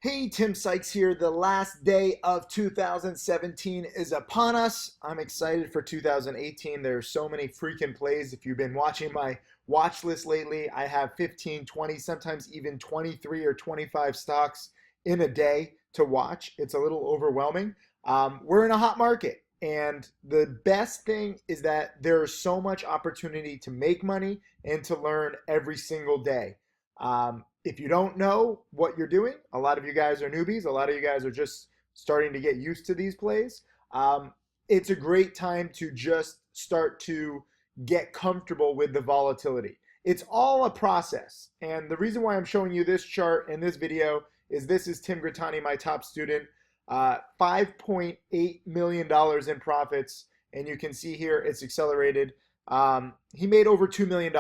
Hey, Tim Sykes here. The last day of 2017 is upon us. I'm excited for 2018. There are so many freaking plays. If you've been watching my watch list lately, I have 15, 20, sometimes even 23 or 25 stocks in a day to watch. It's a little overwhelming. We're in a hot market. And the best thing is that there is so much opportunity to make money and to learn every single day. If you don't know what you're doing, a lot of you guys are newbies. A lot of you guys are just starting to get used to these plays. It's a great time to just start to get comfortable with the volatility. It's all a process. And the reason why I'm showing you this chart in this video is this is Tim Grittani, my top student, $5.8 million in profits. And you can see here it's accelerated. He made over $2 million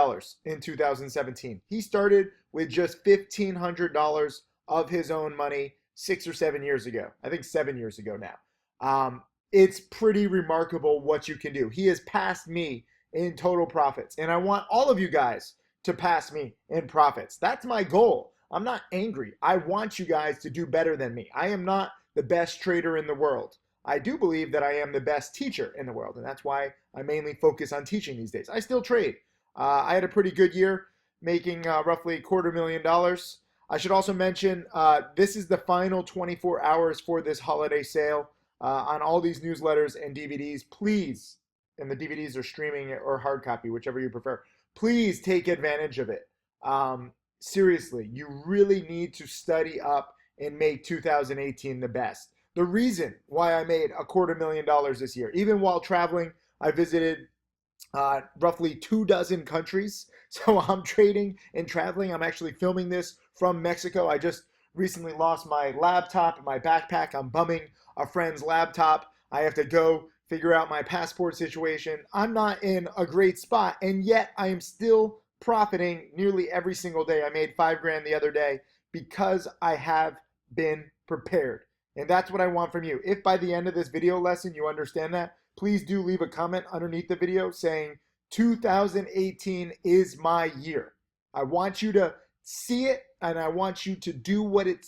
in 2017. He started with just $1,500 of his own money 6 or 7 years ago. I think 7 years ago now. It's pretty remarkable what you can do. He has passed me in total profits, and I want all of you guys to pass me in profits. That's my goal. I'm not angry. I want you guys to do better than me. I am not the best trader in the world. I do believe that I am the best teacher in the world, and that's why I mainly focus on teaching these days. I still trade. I had a pretty good year, making roughly $250,000. I should also mention this is the final 24 hours for this holiday sale on all these newsletters and DVDs. Please, and the DVDs are streaming or hard copy, whichever you prefer, please take advantage of it. Seriously, you really need to study up and make 2018 the best. The reason why I made $250,000 this year, even while traveling, I visited roughly 24 countries. So I'm trading and traveling. I'm actually filming this from Mexico. I just recently lost my laptop and my backpack. I'm bumming a friend's laptop. I have to go figure out my passport situation. I'm not in a great spot, and yet I am still profiting nearly every single day. I made $5 grand the other day because I have been prepared. And that's what I want from you. If by the end of this video lesson you understand that, please do leave a comment underneath the video saying 2018 is my year. I want you to see it, and I want you to do what it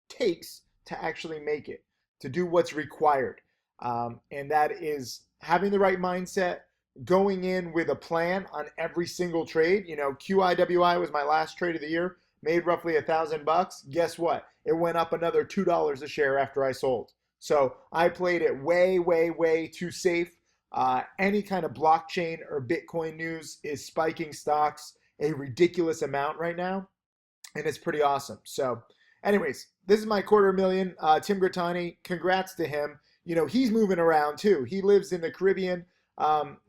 takes to actually make it, to do what's required. And that is having the right mindset, going in with a plan on every single trade. You know, QIWI was my last trade of the year, made roughly $1,000. Guess what? It went up another $2 a share after I sold. So I played it way, way, way too safe. Any kind of blockchain or Bitcoin news is spiking stocks a ridiculous amount right now, and it's pretty awesome. So anyways, this is my $250,000. Tim Grittani, congrats to him. You know, he's moving around too. He lives in the Caribbean.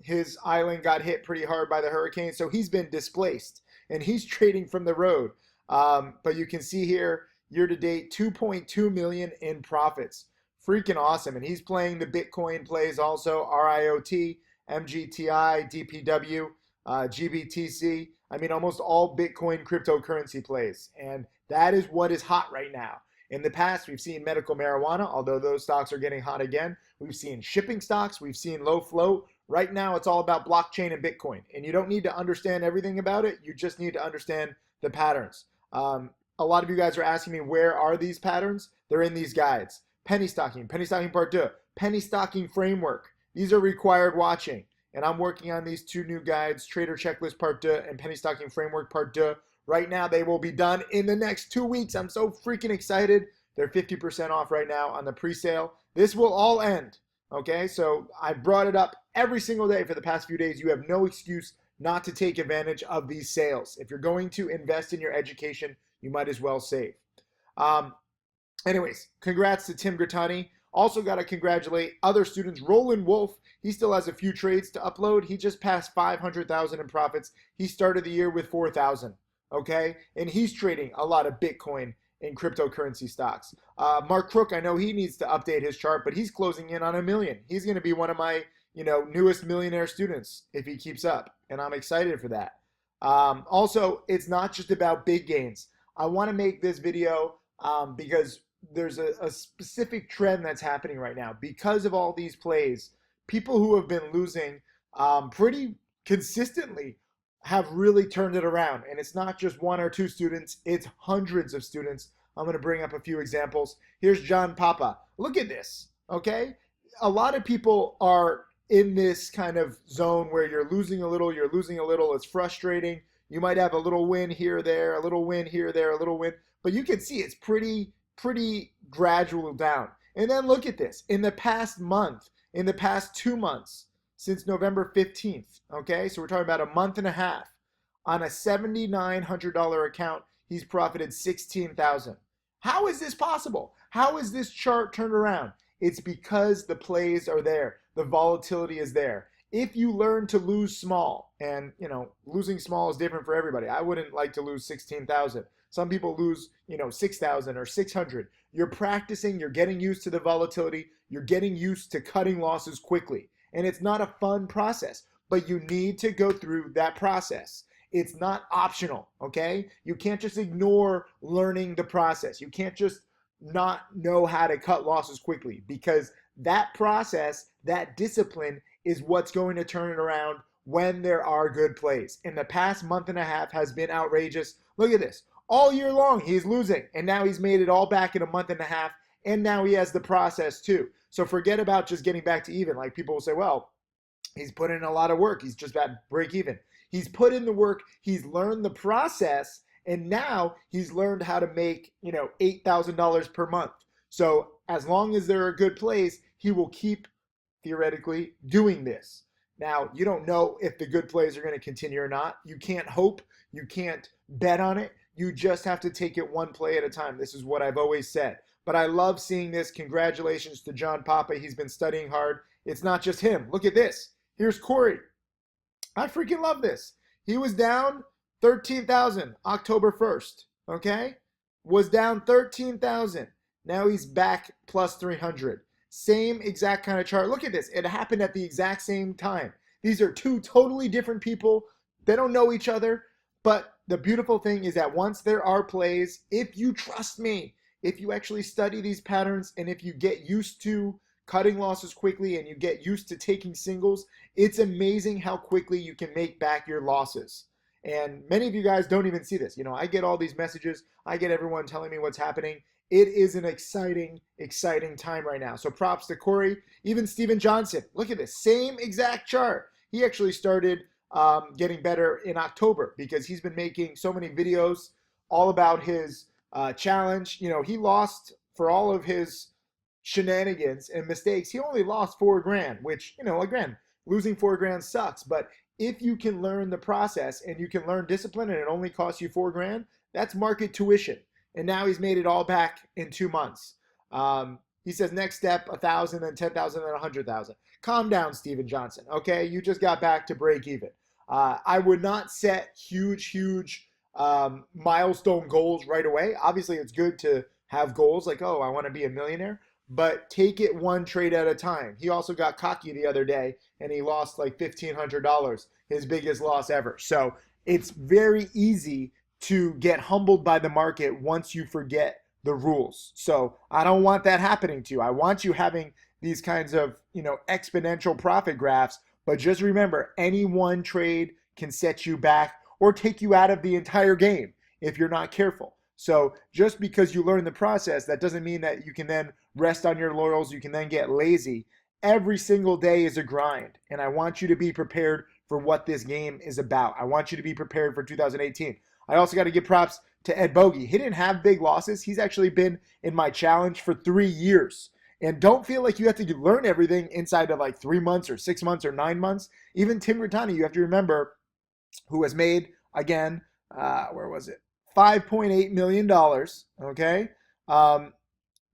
His island got hit pretty hard by the hurricane, so he's been displaced, and he's trading from the road. But you can see here, year to date, 2.2 million in profits. Freaking awesome. And he's playing the Bitcoin plays also, RIOT, MGTI, DPW, GBTC. I mean, almost all Bitcoin cryptocurrency plays. And that is what is hot right now. In the past, we've seen medical marijuana, although those stocks are getting hot again. We've seen shipping stocks. We've seen low float. Right now, it's all about blockchain and Bitcoin. And you don't need to understand everything about it. You just need to understand the patterns. A lot of you guys are asking me, where are these patterns? They're in these guides. Penny stocking part 2, penny stocking framework. These are required watching. And I'm working on these 2 new guides, Trader Checklist part 2 and Penny Stocking Framework part 2. Right now, they will be done in the next 2 weeks. I'm so freaking excited. They're 50% off right now on the pre-sale. This will all end, okay? So I brought it up every single day for the past few days. You have no excuse not to take advantage of these sales. If you're going to invest in your education, you might as well save. Anyways, congrats to Tim Grittani. Also got to congratulate other students. RoleinWolf, he still has a few trades to upload. He just passed 500,000 in profits. He started the year with 4,000, okay? And he's trading a lot of Bitcoin and cryptocurrency stocks. Mark Crook, I know he needs to update his chart, but he's closing in on $1 million. He's going to be one of my, newest millionaire students if he keeps up, and I'm excited for that. Also, it's not just about big gains. I want to make this video because there's a specific trend that's happening right now. Because of all these plays, people who have been losing pretty consistently have really turned it around. And it's not just 1 or 2 students, it's hundreds of students. I'm going to bring up a few examples. Here's John Papa. Look at this, okay? A lot of people are in this kind of zone where you're losing a little, it's frustrating. You might have a little win here, there, a little win here, there, a little win, but you can see it's pretty gradual down. And then look at this. In the past month, in the past 2 months, since November 15th, okay? So we're talking about a month and a half. On a $7,900 account, he's profited $16,000. How is this possible? How is this chart turned around? It's because the plays are there. The volatility is there. If you learn to lose small, and losing small is different for everybody. I wouldn't like to lose 16,000. Some people lose, 6,000 or 600. You're practicing, you're getting used to the volatility, you're getting used to cutting losses quickly. And it's not a fun process, but you need to go through that process. It's not optional, okay? You can't just ignore learning the process. You can't just not know how to cut losses quickly, because that process, that discipline is what's going to turn it around when there are good plays. In the past month and a half has been outrageous. Look at this. All year long, he's losing, and now he's made it all back in a month and a half, and now he has the process too. So forget about just getting back to even. Like people will say, well, he's put in a lot of work. He's just about break even. He's put in the work. He's learned the process, and now he's learned how to make, $8,000 per month. So as long as there are good plays, he will keep theoretically doing this. Now, you don't know if the good plays are going to continue or not. You can't hope. You can't bet on it. You just have to take it one play at a time. This is what I've always said. But I love seeing this. Congratulations to John Papa. He's been studying hard. It's not just him. Look at this. Here's Cory. I freaking love this. He was down 13,000 October 1st, okay? Was down 13,000. Now he's back plus 300. Same exact kind of chart. Look at this. It happened at the exact same time. These are two totally different people. They don't know each other. But the beautiful thing is that once there are plays, if you trust me, if you actually study these patterns, and if you get used to cutting losses quickly and you get used to taking singles, it's amazing how quickly you can make back your losses. And many of you guys don't even see this. I get all these messages. I get everyone telling me what's happening. It is an exciting time right now. So props to Cory. Even Steven Johnson. Look at this. Same exact chart. He actually started getting better in October because he's been making so many videos all about his challenge. He lost for all of his shenanigans and mistakes. He only lost $4,000, which, again, losing $4,000 sucks. But if you can learn the process and you can learn discipline and it only costs you $4,000, that's market tuition. And now he's made it all back in 2 months. He says next step, 1,000, then 10,000, then 100,000. Calm down, Steven Johnson. Okay, you just got back to break even. I would not set huge milestone goals right away. Obviously, it's good to have goals like, oh, I want to be a millionaire, but take it one trade at a time. He also got cocky the other day, and he lost like $1,500, his biggest loss ever. So it's very easy to get humbled by the market once you forget the rules. So I don't want that happening to you. I want you having these kinds of, exponential profit graphs, but just remember, any one trade can set you back or take you out of the entire game if you're not careful. So just because you learn the process, that doesn't mean that you can then rest on your laurels, you can then get lazy. Every single day is a grind, and I want you to be prepared for what this game is about. I want you to be prepared for 2018. I also got to give props to Edbogie. He didn't have big losses. He's actually been in my challenge for 3 years. And don't feel like you have to learn everything inside of like 3 months or 6 months or 9 months. Even Tim Grittani, you have to remember, who has made, again, $5.8 million, okay?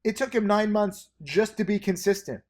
It took him 9 months just to be consistent.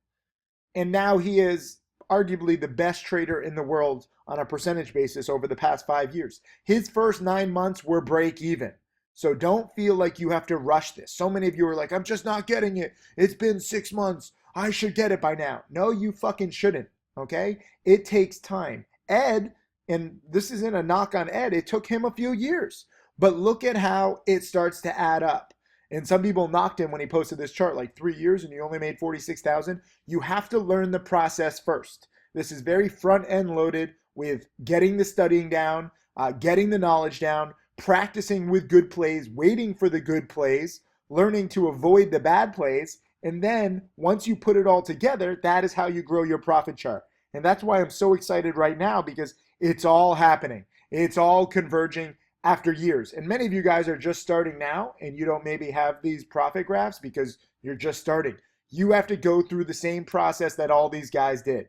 And now he is arguably the best trader in the world on a percentage basis over the past 5 years. His first 9 months were break even. So don't feel like you have to rush this. So many of you are like, I'm just not getting it. It's been 6 months. I should get it by now. No, you fucking shouldn't, okay? It takes time. Ed, and this isn't a knock on Ed, it took him a few years. But look at how it starts to add up. And some people knocked him when he posted this chart, like 3 years and you only made 46,000. You have to learn the process first. This is very front end loaded with getting the studying down, getting the knowledge down, practicing with good plays, waiting for the good plays. learning to avoid the bad plays. And then once you put it all together, that is how you grow your profit chart. And that's why I'm so excited right now, because it's all happening. It's all converging after years. And many of you guys are just starting now, and you don't maybe have these profit graphs because you're just starting. You have to go through the same process that all these guys did.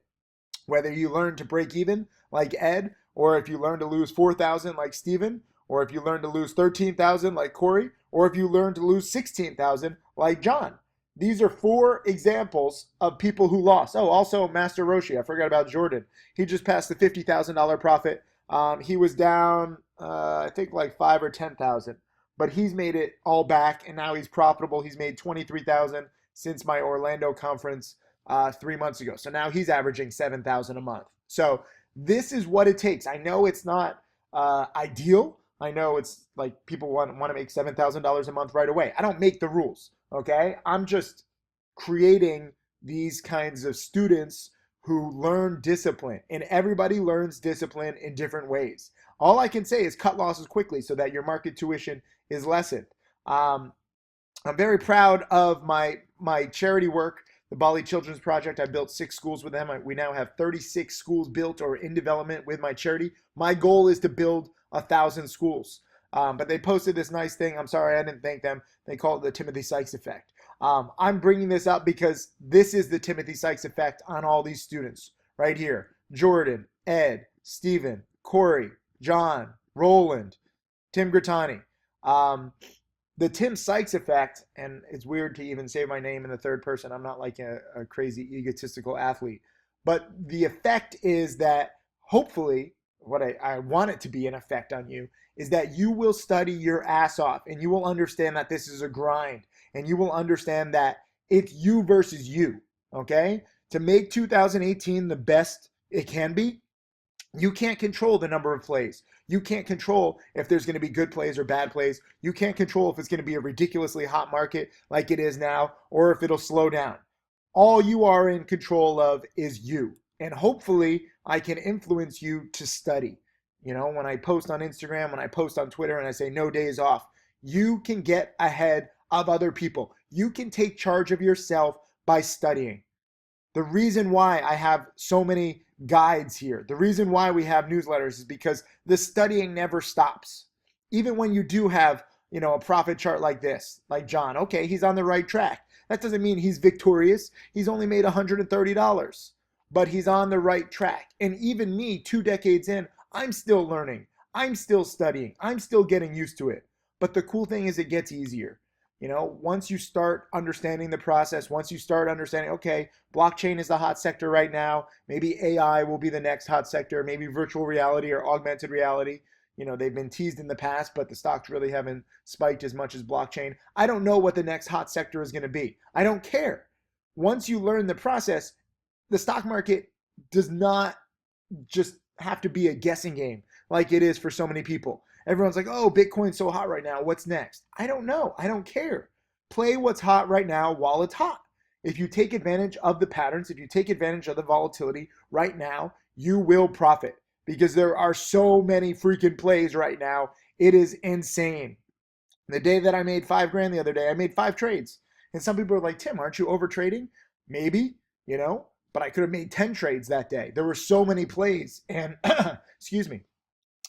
Whether you learn to break even like Ed, or if you learn to lose 4,000 like Steven, or if you learn to lose 13,000 like Cory, or if you learn to lose 16,000 like John. These are 4 examples of people who lost. Oh, also Master Roshi. I forgot about Jordan. He just passed the $50,000 profit. He was down, I think like 5 or 10,000, but he's made it all back, and now he's profitable. He's made 23,000 since my Orlando conference 3 months ago. So now he's averaging 7,000 a month. So this is what it takes. I know it's not ideal. I know it's like people want to make $7,000 a month right away. I don't make the rules. Okay, I'm just creating these kinds of students who learn discipline, and everybody learns discipline in different ways. All I can say is cut losses quickly so that your market tuition is lessened. I'm very proud of my charity work, the Bali Children's Project. I built 6 schools with them. We now have 36 schools built or in development with my charity. My goal is to build 1,000 schools. But they posted this nice thing. I'm sorry I didn't thank them. They call it the Timothy Sykes effect. I'm bringing this up because this is the Timothy Sykes effect on all these students right here. Jordan, Ed, Steven, Cory, John, Roland, Tim Grittani. The Tim Sykes effect, and it's weird to even say my name in the third person. I'm not like a crazy egotistical athlete. But the effect is that hopefully, what I want it to be an effect on you, is that you will study your ass off, and you will understand that this is a grind, and you will understand that it's you versus you, okay? To make 2018 the best it can be, you can't control the number of plays. You can't control if there's going to be good plays or bad plays. You can't control if it's going to be a ridiculously hot market like it is now, or if it'll slow down. All you are in control of is you. And hopefully I can influence you to study. You know, when I post on Instagram, when I post on Twitter, and I say no days off, you can get ahead of other people. You can take charge of yourself by studying. The reason why I have so many guides here, the reason why we have newsletters, is because the studying never stops. Even when you do have, you know, a profit chart like this, like John, okay, he's on the right track. That doesn't mean he's victorious. He's only made $130, but he's on the right track. And even me, 2 decades in, I'm still learning. I'm still studying. I'm still getting used to it. But the cool thing is it gets easier. You know, once you start understanding the process, once you start understanding, okay, blockchain is the hot sector right now. Maybe AI will be the next hot sector. Maybe virtual reality or augmented reality. You know, they've been teased in the past, but the stocks really haven't spiked as much as blockchain. I don't know what the next hot sector is going to be. I don't care. Once you learn the process, the stock market does not just have to be a guessing game like it is for so many people. Everyone's like, oh, Bitcoin's so hot right now. What's next? I don't know. I don't care. Play what's hot right now while it's hot. If you take advantage of the patterns, if you take advantage of the volatility right now, you will profit, because there are so many freaking plays right now. It is insane. The day that I made $5,000 the other day, I made 5 trades. And some people are like, Tim, aren't you over trading? Maybe, you know, but I could have made 10 trades that day. There were so many plays, and excuse me,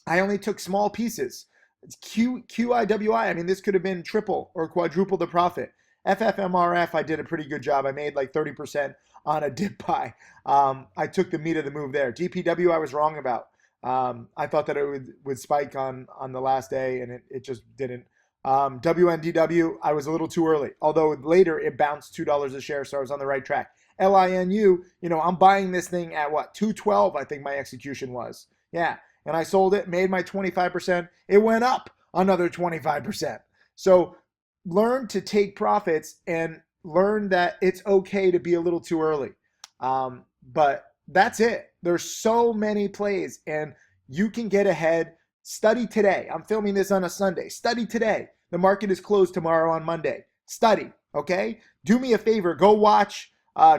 I only took small pieces. It's QIWI. I mean, this could have been triple or quadruple the profit. FFMRF, I did a pretty good job. I made like 30% on a dip buy. I took the meat of the move there. DPW, I was wrong about. I thought that it would spike on the last day, and it just didn't. WNDW, I was a little too early. Although later it bounced $2 a share, so I was on the right track. LINU, you know, I'm buying this thing at what, 212, I think my execution was. Yeah. And I sold it, made my 25%. It went up another 25%. So learn to take profits and learn that it's okay to be a little too early. But that's it. There's so many plays, and you can get ahead. Study today. I'm filming this on a Sunday. Study today. The market is closed tomorrow on Monday. Study, okay? Do me a favor. Go watch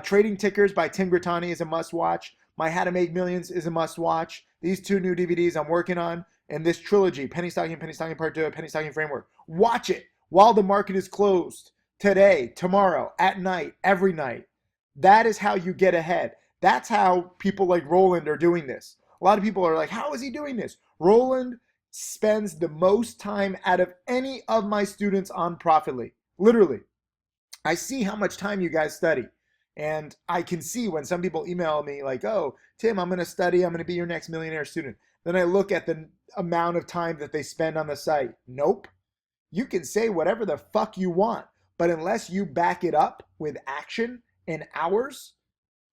Trading Tickers by Tim Grittani is a must watch. My How to Make Millions is a must watch. These 2 new DVDs I'm working on, and this trilogy, Penny Stocking Part 2, Penny Stocking Framework. Watch it. while the market is closed, today, tomorrow, at night, every night. That is how you get ahead. That's how people like Roland are doing this. A lot of people are like, how is he doing this? Roland spends the most time out of any of my students on Profitly. Literally. I see how much time you guys study. And I can see when some people email me like, oh, Tim, I'm going to study. I'm going to be your next millionaire student. Then I look at the amount of time that they spend on the site. Nope. You can say whatever the fuck you want, but unless you back it up with action and hours,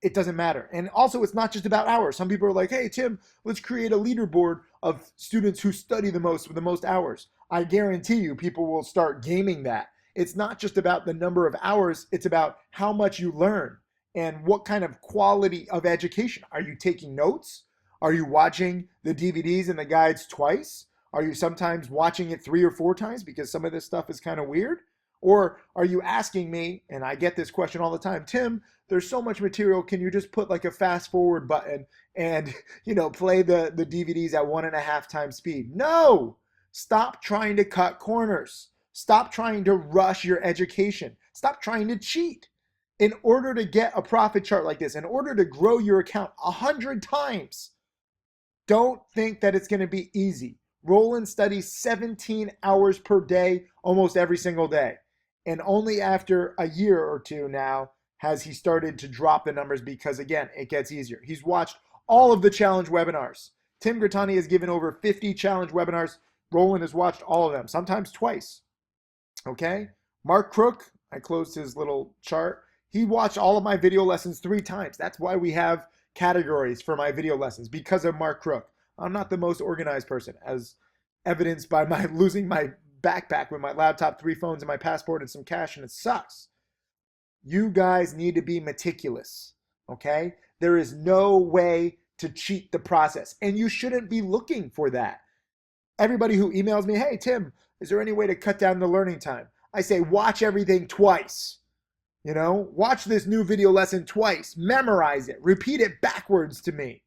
it doesn't matter. And also, it's not just about hours. Some people are like, hey, Tim, let's create a leaderboard of students who study the most with the most hours. I guarantee you people will start gaming that. It's not just about the number of hours. It's about how much you learn and what kind of quality of education. Are you taking notes? Are you watching the DVDs and the guides twice? Are you sometimes watching it 3 or 4 times because some of this stuff is kind of weird? Or are you asking me, and I get this question all the time, Tim, there's so much material, can you just put like a fast forward button and, play the DVDs at 1.5 times speed? No! Stop trying to cut corners. Stop trying to rush your education. Stop trying to cheat. In order to get a profit chart like this, in order to grow your account 100 times, don't think that it's going to be easy. Roland studies 17 hours per day, almost every single day. And only after a year or two now has he started to drop the numbers because, again, it gets easier. He's watched all of the challenge webinars. Tim Grittani has given over 50 challenge webinars. Roland has watched all of them, sometimes twice. Okay? Mark Crook, I closed his little chart. He watched all of my video lessons 3 times. That's why we have categories for my video lessons, because of Mark Crook. I'm not the most organized person, as evidenced by my losing my backpack with my laptop, 3 phones, and my passport, and some cash, and it sucks. You guys need to be meticulous, okay? There is no way to cheat the process, and you shouldn't be looking for that. Everybody who emails me, hey, Tim, is there any way to cut down the learning time? I say, watch everything twice. Watch this new video lesson twice. Memorize it. Repeat it backwards to me.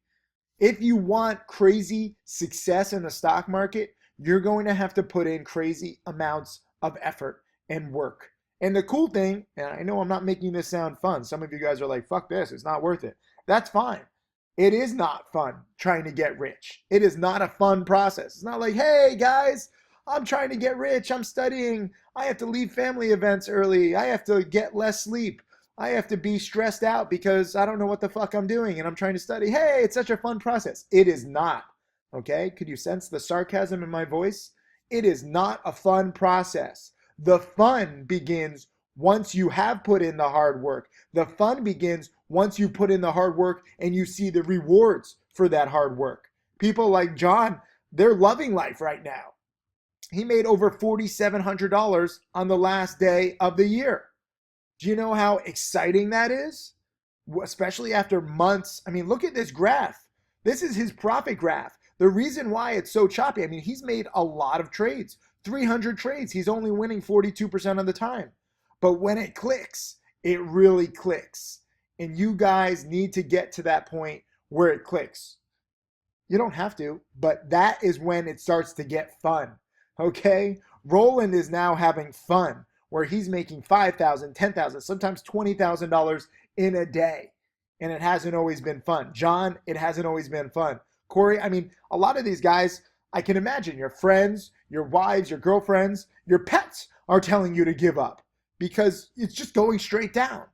If you want crazy success in the stock market, you're going to have to put in crazy amounts of effort and work. And the cool thing, and I know I'm not making this sound fun. Some of you guys are like, fuck this, it's not worth it. That's fine. It is not fun trying to get rich. It is not a fun process. It's not like, hey guys, I'm trying to get rich. I'm studying. I have to leave family events early. I have to get less sleep. I have to be stressed out because I don't know what the fuck I'm doing and I'm trying to study. Hey, it's such a fun process. It is not. Okay? Could you sense the sarcasm in my voice? It is not a fun process. The fun begins once you have put in the hard work. The fun begins once you put in the hard work and you see the rewards for that hard work. People like John, they're loving life right now. He made over $4,700 on the last day of the year. Do you know how exciting that is? Especially after months. I mean, look at this graph. This is his profit graph. The reason why it's so choppy, I mean, he's made a lot of trades. 300 trades. He's only winning 42% of the time. But when it clicks, it really clicks. And you guys need to get to that point where it clicks. You don't have to, but that is when it starts to get fun. Okay? Roland is now having fun, where he's making $5,000, $10,000, sometimes $20,000 in a day. And it hasn't always been fun. John, it hasn't always been fun. Cory, I mean, a lot of these guys, I can imagine your friends, your wives, your girlfriends, your pets are telling you to give up because it's just going straight down.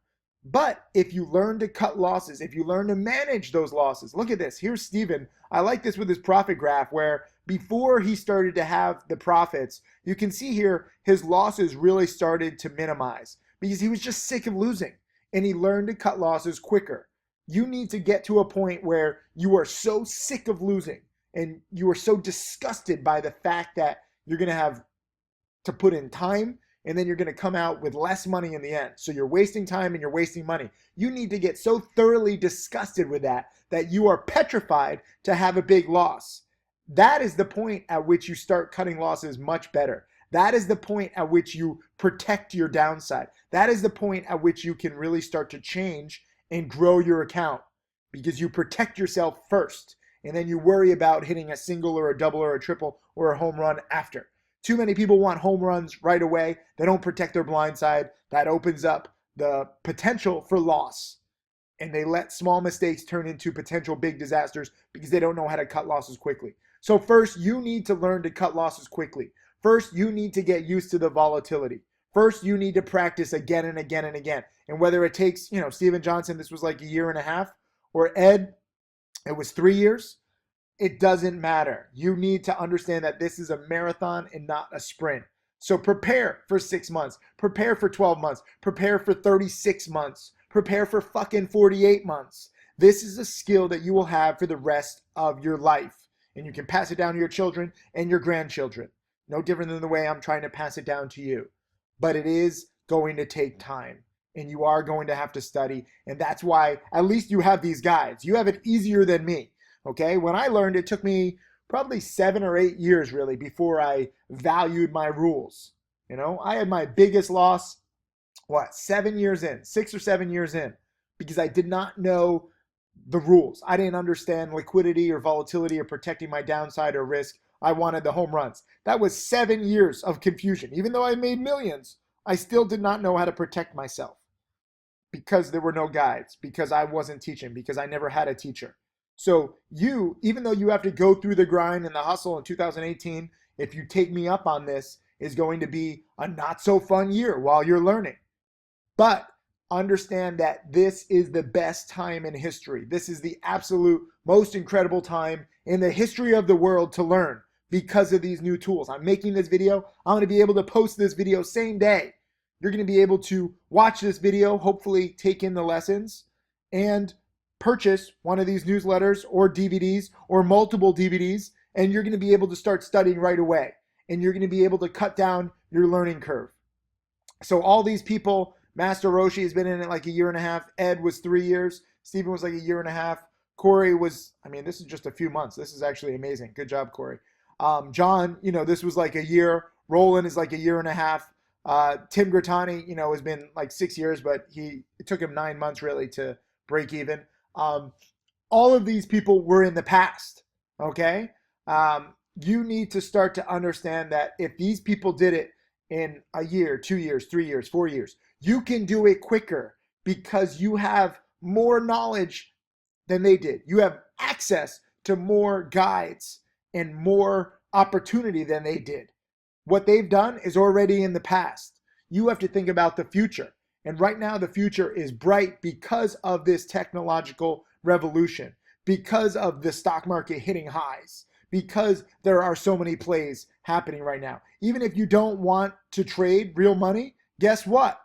But if you learn to cut losses, if you learn to manage those losses, look at this. Here's Steven. I like this with his profit graph where before he started to have the profits, you can see here his losses really started to minimize because he was just sick of losing and he learned to cut losses quicker. You need to get to a point where you are so sick of losing and you are so disgusted by the fact that you're going to have to put in time and then you're going to come out with less money in the end. So you're wasting time and you're wasting money. You need to get so thoroughly disgusted with that you are petrified to have a big loss. That is the point at which you start cutting losses much better. That is the point at which you protect your downside. That is the point at which you can really start to change and grow your account because you protect yourself first and then you worry about hitting a single or a double or a triple or a home run after. Too many people want home runs right away. They don't protect their blind side. That opens up the potential for loss. And they let small mistakes turn into potential big disasters because they don't know how to cut losses quickly. So first, you need to learn to cut losses quickly. First, you need to get used to the volatility. First, you need to practice again and again and again. And whether it takes, Steven Johnson, this was like a year and a half, or Ed, it was 3 years, it doesn't matter. You need to understand that this is a marathon and not a sprint. So prepare for 6 months, prepare for 12 months, prepare for 36 months, prepare for fucking 48 months. This is a skill that you will have for the rest of your life. And you can pass it down to your children and your grandchildren. No different than the way I'm trying to pass it down to you. But it is going to take time. And you are going to have to study. And that's why at least you have these guides. You have it easier than me. Okay? When I learned, it took me probably 7 or 8 years really before I valued my rules. I had my biggest loss, 7 years in, 6 or 7 years in, because I did not know the rules. I didn't understand liquidity or volatility or protecting my downside or risk. I wanted the home runs. That was 7 years of confusion. Even though I made millions, I still did not know how to protect myself because there were no guides, because I wasn't teaching, because I never had a teacher. So even though you have to go through the grind and the hustle in 2018, if you take me up on this, is going to be a not so fun year while you're learning. But understand that this is the best time in history. This is the absolute most incredible time in the history of the world to learn because of these new tools. I'm making this video. I'm going to be able to post this video same day. You're going to be able to watch this video, hopefully take in the lessons, and purchase one of these newsletters or DVDs or multiple DVDs, and you're going to be able to start studying right away. And you're going to be able to cut down your learning curve. So all these people, Master Roshi has been in it like a year and a half. Ed was 3 years. Stephen was like a year and a half. Cory was, this is just a few months. This is actually amazing. Good job, Cory. John, this was like a year. Roland is like a year and a half. Tim Grittani, has been like 6 years, but it took him 9 months really to break even. All of these people were in the past, okay? You need to start to understand that if these people did it in a year, 2 years, 3 years, 4 years, you can do it quicker because you have more knowledge than they did. You have access to more guides and more opportunity than they did. What they've done is already in the past. You have to think about the future. And right now the future is bright because of this technological revolution, because of the stock market hitting highs, because there are so many plays happening right now. Even if you don't want to trade real money, guess what?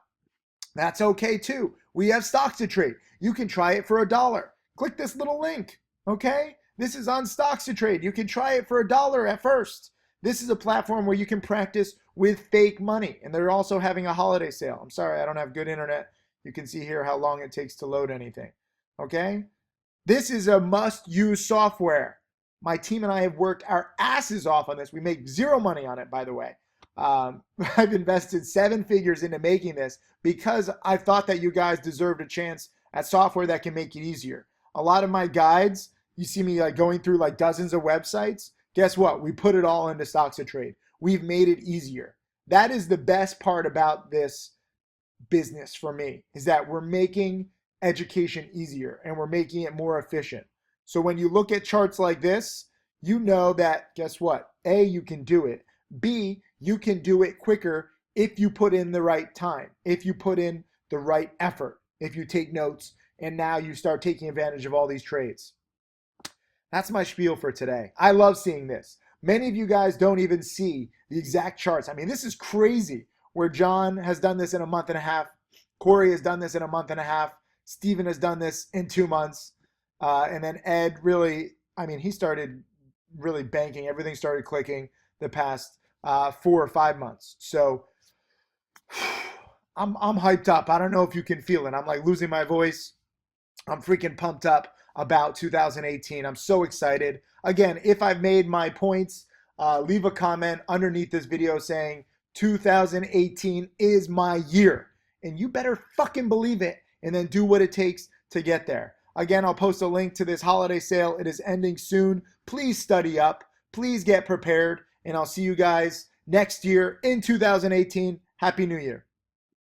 That's okay too. We have stocks to trade. You can try it for $1. Click this little link, okay? This is on stocks to trade. You can try it for $1 at first. This is a platform where you can practice with fake money. And they're also having a holiday sale. I'm sorry, I don't have good internet. You can see here how long it takes to load anything, okay? This is a must-use software. My team and I have worked our asses off on this. We make zero money on it, by the way. I've invested 7 figures into making this because I thought that you guys deserved a chance at software that can make it easier. A lot of my guides, you see me like going through like dozens of websites. Guess what? We put it all into stocks to trade. We've made it easier. That is the best part about this business for me, is that we're making education easier and we're making it more efficient. So when you look at charts like this, you know that, guess what? A, you can do it. B, you can do it quicker if you put in the right time, if you put in the right effort, if you take notes, and now you start taking advantage of all these trades. That's my spiel for today. I love seeing this. Many of you guys don't even see the exact charts. This is crazy where John has done this in a month and a half. Cory has done this in a month and a half. Stephen has done this in 2 months. And then Ed really, he started really banking. Everything started clicking the past 4 or 5 months. So I'm hyped up. I don't know if you can feel it. I'm like losing my voice. I'm freaking pumped up about 2018. I'm so excited. Again, if I've made my points, leave a comment underneath this video saying 2018 is my year. And you better fucking believe it and then do what it takes to get there. Again, I'll post a link to this holiday sale. It is ending soon. Please study up. Please get prepared. And I'll see you guys next year in 2018. Happy New Year.